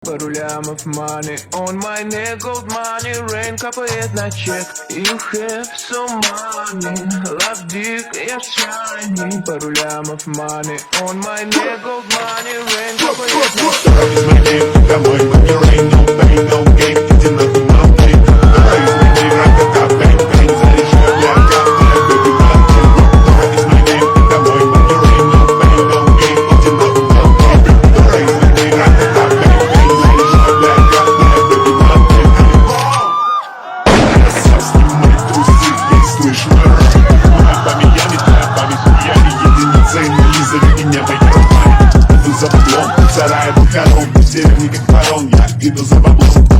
Пару лямов money on my neck, gold money, rain капает на чек. You have so money, love dick, я shiny. Пару лямов money on my neck, gold money, rain капает на чек. Из моей домой, money, rain, no pain, no gain, иди нахуй, no pain. Из моей игра, как бэнг, бэнг, заряжаю я, как baby, got из моей домой, money, rain, no pain, no gain, иди нахуй, no pain. Из моей игра, как бэнг, бэнг, заряжаю я, как baby, got я снимай трусы, я слышу рэп. Моя память, я не твоя память, я не единица, и мои зови меня моя память. Иду за баблом, сарая, бухаром, в деревне как барон, я иду за баблом.